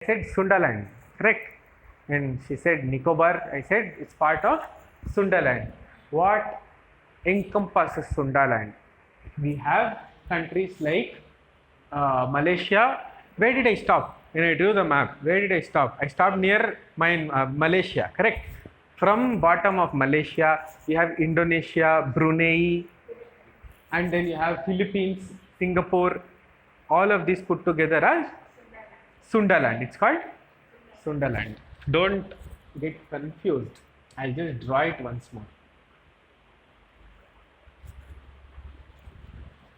I said Sundaland, correct? And she said Nicobar. I said it's part of Sundaland. What encompasses Sundaland? We have countries like Malaysia. Where did I stop? When I drew the map, where did I stop? I stopped near my Malaysia, correct? From bottom of Malaysia, we have Indonesia, Brunei, and then you have Philippines, Singapore. All of these put together as Sundaland. It's called Sundaland. Don't get confused. I'll just draw it once more.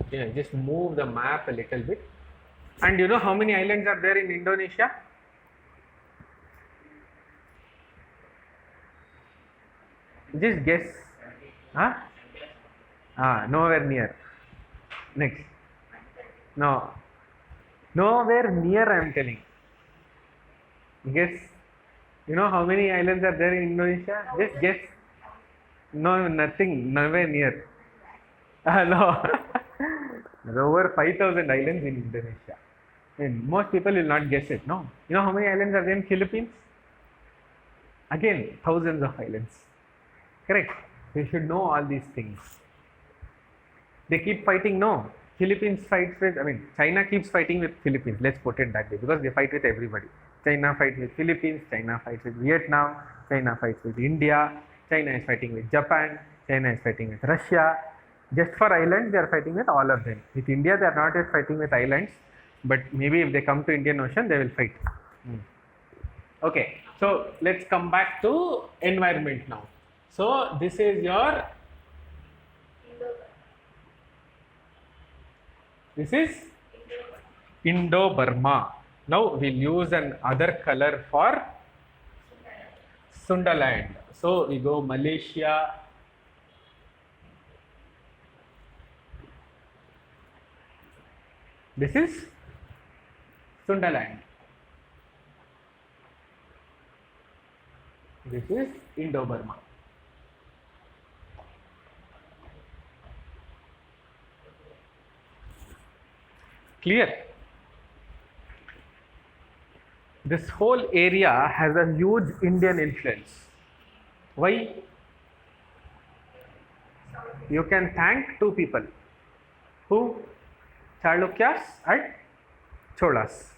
Yeah, just move the map a little bit. And you know how many islands are there in Indonesia? Just guess. Huh? Nowhere near. Next. No. Nowhere near, I am telling. Guess. You know how many islands are there in Indonesia? Just guess. No, nothing. Nowhere near. No. There are over 5,000 islands in Indonesia. And most people will not guess it. No. You know how many islands are there in Philippines? Again, thousands of islands. Correct. We should know all these things. They keep fighting. No. Philippines fights with, China keeps fighting with Philippines. Let's put it that way, because they fight with everybody. China fights with Philippines, China fights with Vietnam, China fights with India, China is fighting with Japan, China is fighting with Russia. Just for islands, they are fighting with all of them. With India, they are not yet fighting with islands, but maybe if they come to Indian Ocean, they will fight. Okay, so let's come back to environment now. So this is your, this is Indo-Burma. Now we'll use an other color for Sundaland. So we go Malaysia, this is Sundaland. This is Indo-Burma. Clear? This whole area has a huge Indian influence. Why? You can thank two people. Who? Chalukyas and Cholas.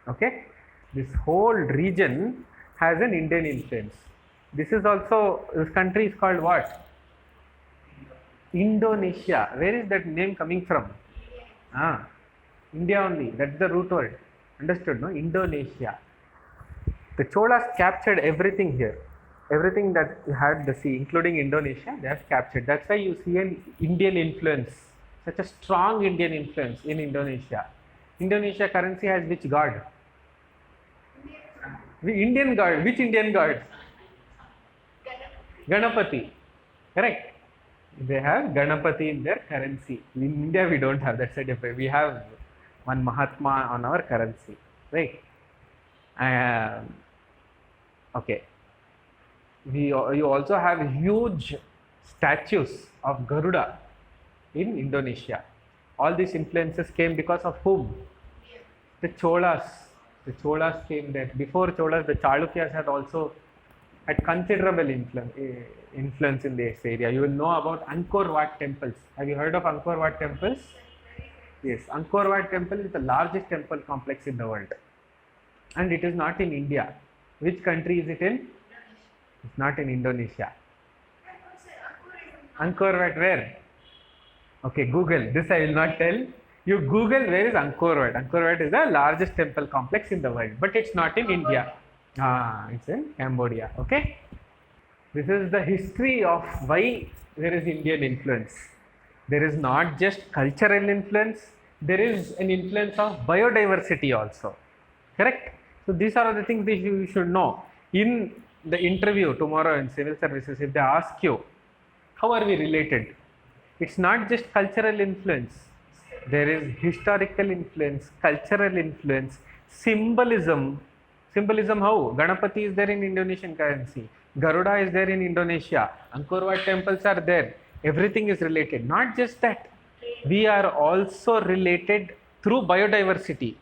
Okay? This whole region has an Indian influence. This is also, this country is called what? Indonesia. Where is that name coming from? India only. That's the root word. Understood, no? Indonesia. The Cholas captured everything here. Everything that had the sea, including Indonesia, they have captured. That's why you see an Indian influence. Such a strong Indian influence in Indonesia. Indonesia currency has which god? The Indian god. Which Indian god? Ganapati. Correct. They have Ganapati in their currency. In India we don't have. That's a different. We have one Mahatma on our currency. Right. Okay. You also have huge statues of Garuda in Indonesia. All these influences came because of whom? The Cholas. The Cholas came there. Before Cholas, the Chalukyas had considerable influence in this area. You will know about Angkor Wat temples. Have you heard of Angkor Wat temples? Yes, Angkor Wat temple is the largest temple complex in the world. And it is not in India. Which country is it in? It's not in Indonesia. Angkor Wat where? Okay, Google. This I will not tell. You Google where is Angkor Wat. Angkor Wat is the largest temple complex in the world. But it's not in India. It's in Cambodia. Okay. This is the history of why there is Indian influence. There is not just cultural influence. There is an influence of biodiversity also. Correct? So these are the things that you should know. In the interview tomorrow in civil services, if they ask you, how are we related? It's not just cultural influence. There is historical influence, cultural influence, symbolism. Symbolism how? Ganapati is there in Indonesian currency. Garuda is there in Indonesia. Angkor Wat temples are there. Everything is related. Not just that. We are also related through biodiversity.